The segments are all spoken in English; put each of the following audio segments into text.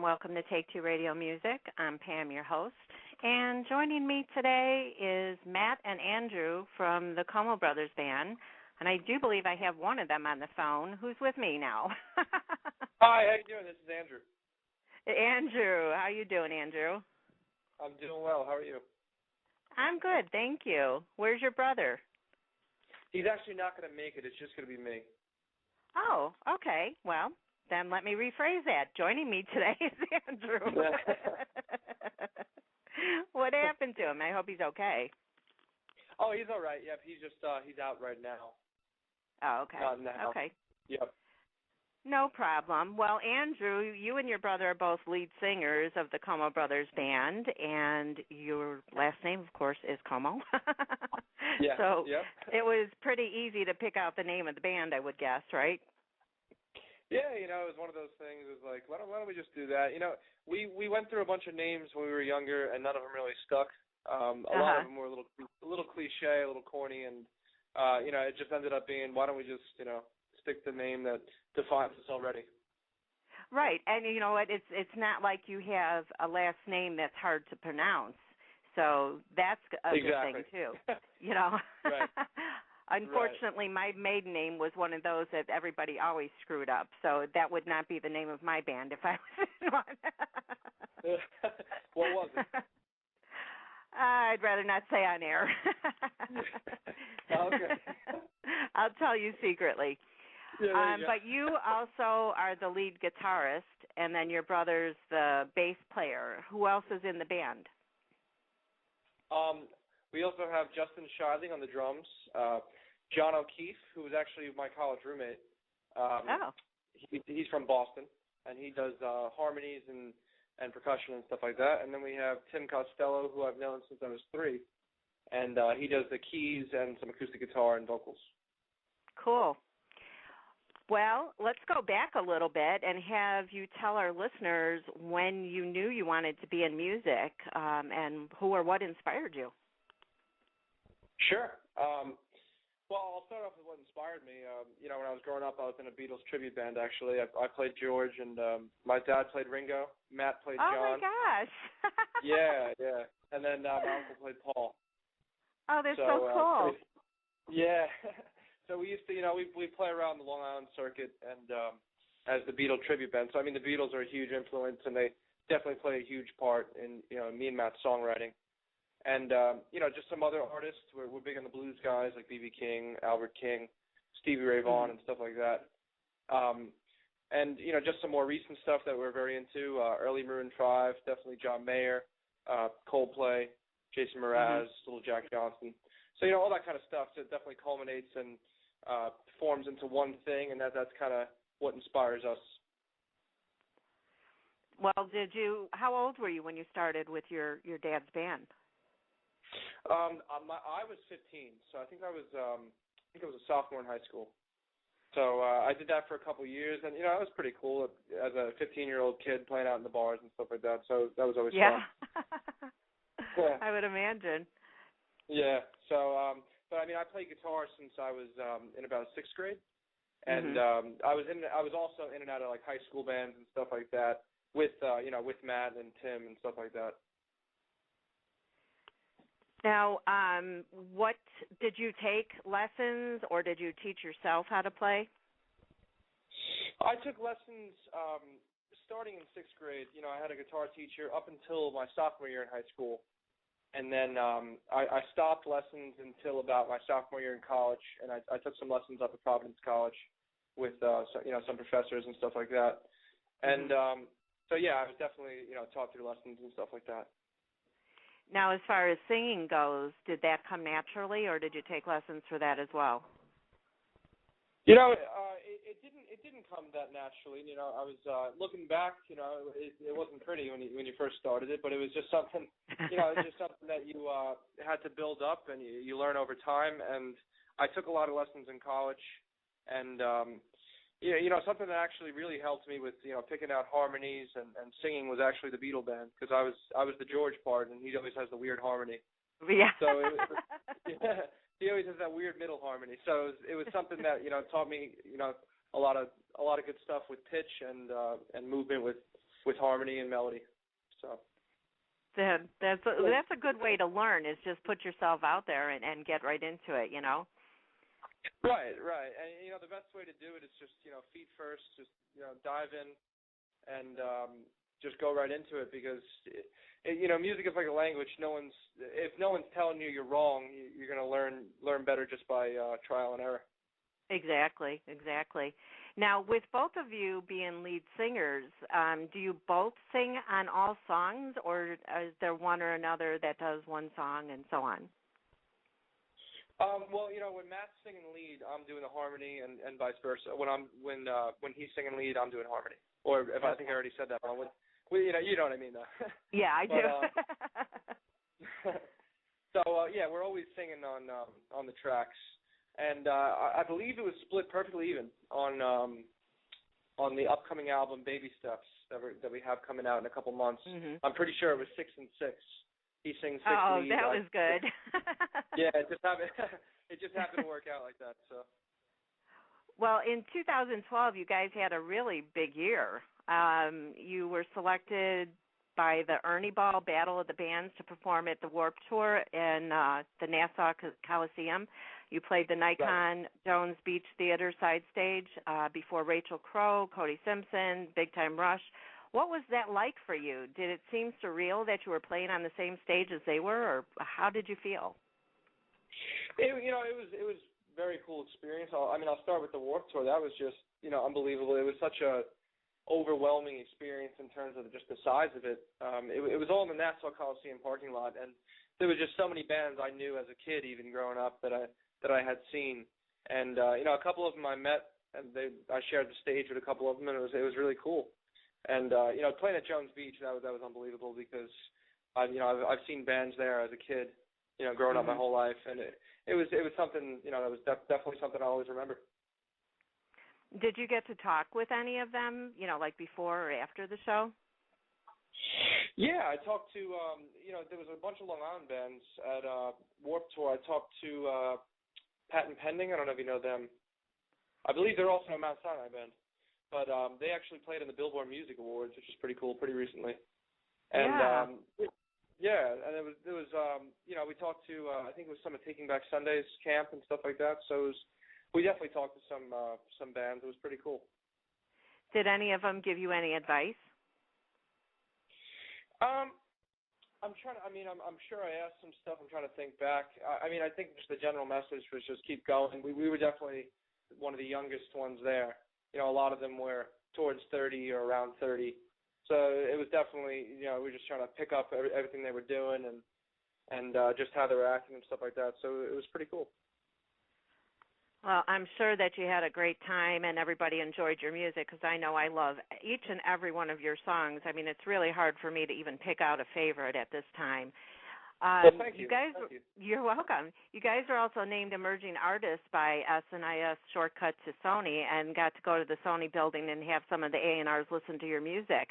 welcome to Take Two Radio Music. I'm Pam, your host, and joining me today is Matt and Andrew from the Como Brothers Band, and I do believe I have one of them on the phone who's with me now. Hi, how you doing? This is Andrew. Andrew, how you doing, Andrew? I'm doing well. How are you? I'm good, thank you. Where's your brother? He's actually not going to make it. It's just going to be me. Oh, okay. Well, then let me rephrase that. Joining me today is Andrew. What happened to him? I hope he's okay. Oh, he's all right. Yep, he's just he's out right now. Oh, okay. Okay. Yep. No problem. Well, Andrew, you and your brother are both lead singers of the Como Brothers Band, and your last name, of course, is Como. Yeah. So yep. It was pretty easy to pick out the name of the band, I would guess, right? Yeah, it was one of those things. It was like, why don't we just do that? We went through a bunch of names when we were younger, and none of them really stuck. A lot of them were a little cliche, a little corny, and it just ended up being, why don't we just stick the name that defines us already. Right, and you know what? It's not like you have a last name that's hard to pronounce, so that's a good thing too. Right. Unfortunately, my maiden name was one of those that everybody always screwed up, so that would not be the name of my band if I was in one. What was it? I'd rather not say on air. Okay. I'll tell you secretly. Yeah, but you also are the lead guitarist, and then your brother's the bass player. Who else is in the band? We also have Justin Shiving on the drums, John O'Keefe, who was actually my college roommate. He's from Boston, and he does harmonies and percussion and stuff like that. And then we have Tim Costello, who I've known since I was 3, and he does the keys and some acoustic guitar and vocals. Cool. Well, let's go back a little bit and have you tell our listeners when you knew you wanted to be in music and who or what inspired you. Sure. Well, I'll start off with what inspired me. When I was growing up, I was in a Beatles tribute band, actually. I played George, and my dad played Ringo. Matt played John. Oh, my gosh. Yeah. And then my uncle played Paul. Oh, that's so cool. Yeah. So we used to, we play around the Long Island circuit and as the Beatles tribute band. So, I mean, the Beatles are a huge influence, and they definitely play a huge part in, me and Matt's songwriting. And, just some other artists. We're big on the blues guys like B.B. King, Albert King, Stevie Ray Vaughan, and stuff like that. And, just some more recent stuff that we're very into, early Maroon 5, definitely John Mayer, Coldplay, Jason Mraz, Little Jack Johnson. So, all that kind of stuff that definitely culminates and forms into one thing, and that's kind of what inspires us. Well, how old were you when you started with your dad's band? I was 15, so I think I was a sophomore in high school. So I did that for a couple of years, and, it was pretty cool as a 15-year-old kid playing out in the bars and stuff like that. So that was always fun. Yeah, I would imagine. Yeah, so, but I mean, I played guitar since I was in about 6th grade, and I was also in and out of like high school bands and stuff like that with with Matt and Tim and stuff like that. Now, what did you take lessons, or did you teach yourself how to play? I took lessons starting in 6th grade. I had a guitar teacher up until my sophomore year in high school. And then I stopped lessons until about my sophomore year in college, and I took some lessons up at Providence College with some professors and stuff like that. And so yeah, I was definitely taught through lessons and stuff like that. Now, as far as singing goes, did that come naturally, or did you take lessons for that as well? It didn't come that naturally. I was looking back. It wasn't pretty when you first started it, but it was just something. It's just something that you had to build up, and you learn over time. And I took a lot of lessons in college, and something that actually really helped me with picking out harmonies and singing was actually the Beatle band, because I was the George part, and he always has the weird harmony. Yeah. So he always has that weird middle harmony. So it was something that taught me a lot of good stuff with pitch and movement with with harmony and melody. So that's a good way to learn, is just put yourself out there and get right into it, you know. Right. And the best way to do it is just feet first, just dive in and just go right into it, because music is like a language. If no one's telling you you're wrong, you're going to learn better just by trial and error. Exactly. Now, with both of you being lead singers, do you both sing on all songs, or is there one or another that does one song and so on? Well, when Matt's singing lead, I'm doing the harmony, and vice versa. When he's singing lead, I'm doing harmony. Or if I think I already said that, you know what I mean, though. Yeah, I do. So we're always singing on the tracks, and I believe it was split perfectly even on the upcoming album Baby Steps that we have coming out in a couple months. Mm-hmm. I'm pretty sure it was 6 and 6. He sings 6 lead. That was good. Yeah, it just happened to work out like that. So. Well, in 2012, you guys had a really big year. You were selected by the Ernie Ball Battle of the Bands to perform at the Warped Tour in the Nassau Coliseum. You played the Nikon Jones Beach Theater side stage before Rachel Crow, Cody Simpson, Big Time Rush. What was that like for you? Did it seem surreal that you were playing on the same stage as they were, or how did you feel? It was a very cool experience. I'll start with the Warped Tour. That was just unbelievable. It was such a overwhelming experience in terms of just the size of it. It was all in the Nassau Coliseum parking lot, and there was just so many bands I knew as a kid, even growing up, that I had seen. And a couple of them I met, and I shared the stage with a couple of them, and it was really cool. And playing at Jones Beach, that was unbelievable, because I've seen bands there as a kid, growing up my whole life, and it was something that was definitely something I always remember. Did you get to talk with any of them, like before or after the show? Yeah, I talked to there was a bunch of Long Island bands at Warped Tour. I talked to Patent Pending. I don't know if you know them. I believe they're also a Mount Sinai band. But they actually played in the Billboard Music Awards, which is pretty cool, pretty recently. And and there was we talked to I think it was some of Taking Back Sunday's camp and stuff like that. So we definitely talked to some bands. It was pretty cool. Did any of them give you any advice? I'm sure I asked some stuff. I'm trying to think back. I think just the general message was just keep going. We were definitely one of the youngest ones there. A lot of them were towards 30 or around 30. So it was definitely, we were just trying to pick up everything they were doing and just how they were acting and stuff like that. So it was pretty cool. Well, I'm sure that you had a great time and everybody enjoyed your music, because I know I love each and every one of your songs. It's really hard for me to even pick out a favorite at this time. Well, thank you. Thank you. You're welcome. You guys are also named Emerging Artists by S&IS Shortcut to Sony, and got to go to the Sony building and have some of the A&Rs listen to your music.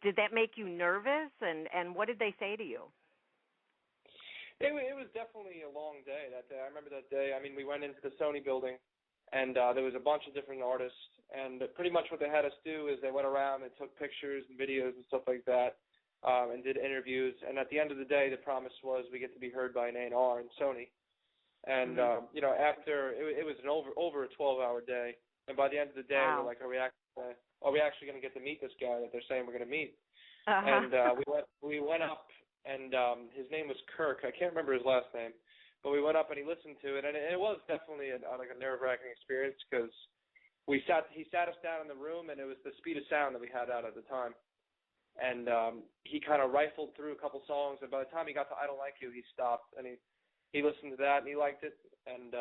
Did that make you nervous, and what did they say to you? It was definitely a long day that day. I remember that day. We went into the Sony building, and there was a bunch of different artists, and pretty much what they had us do is they went around and took pictures and videos and stuff like that. And did interviews, and at the end of the day, the promise was we get to be heard by an A&R in Sony. And after it was an over a 12-hour day, and by the end of the day, wow. we're like, are we actually going to get to meet this guy that they're saying we're going to meet? Uh-huh. And we went up, and his name was Kirk. I can't remember his last name, but we went up and he listened to it, and it was definitely a nerve-wracking experience, because he sat us down in the room, and it was the speed of sound that we had out at the time. And he kind of rifled through a couple songs, and by the time he got to I Don't Like You, he stopped, and he listened to that, and he liked it. And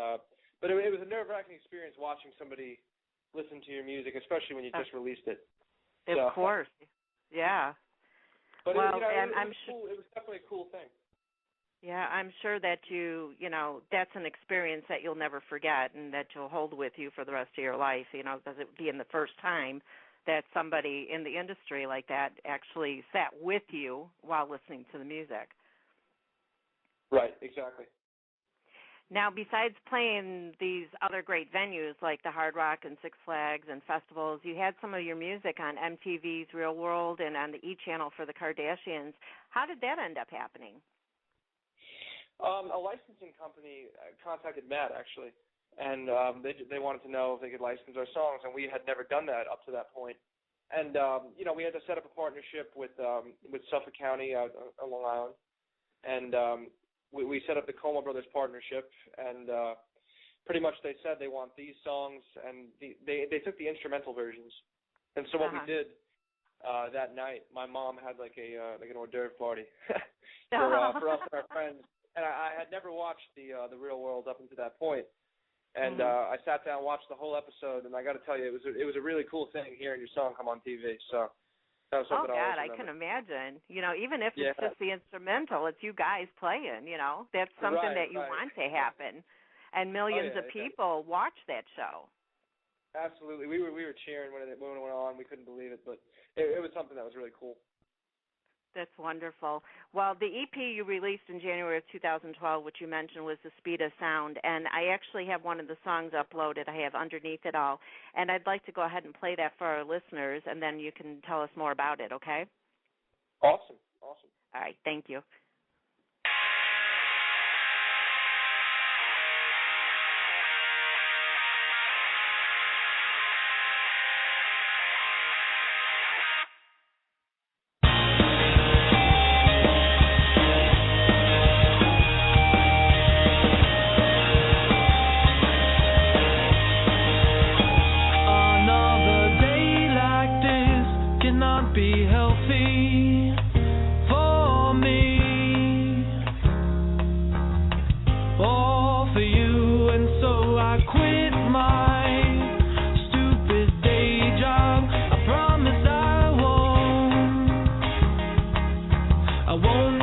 but it was a nerve-wracking experience watching somebody listen to your music, especially when you just released it. Of course, yeah. But well, it was definitely a cool thing. Yeah, I'm sure that that's an experience that you'll never forget, and that you'll hold with you for the rest of your life, because it being the first time that somebody in the industry like that actually sat with you while listening to the music. Right, exactly. Now, besides playing these other great venues like the Hard Rock and Six Flags and festivals, you had some of your music on MTV's Real World and on the E! Channel for the Kardashians. How did that end up happening? A licensing company contacted Matt, actually, and they wanted to know if they could license our songs, and we had never done that up to that point. And, we had to set up a partnership with Suffolk County out on Long Island, and we set up the Como Brothers partnership, and pretty much they said they want these songs, and they took the instrumental versions. And so what we did that night, my mom had like an hors d'oeuvre party for us and our friends. And I had never watched the Real World up until that point. And I sat down and watched the whole episode, and I got to tell you, it was a really cool thing hearing your song come on TV. So that was something I can imagine. Even if it's just the instrumental, it's you guys playing. That's something that you want to happen, and millions of people watch that show. Absolutely, we were cheering when it went on. We couldn't believe it, but it was something that was really cool. That's wonderful. Well, the EP you released in January of 2012, which you mentioned, was The Speed of Sound, and I actually have one of the songs uploaded. I have Underneath It All, and I'd like to go ahead and play that for our listeners, and then you can tell us more about it, okay? Awesome. All right, thank you. Be healthy for me, all for you, and so I quit my stupid day job. I promise I won't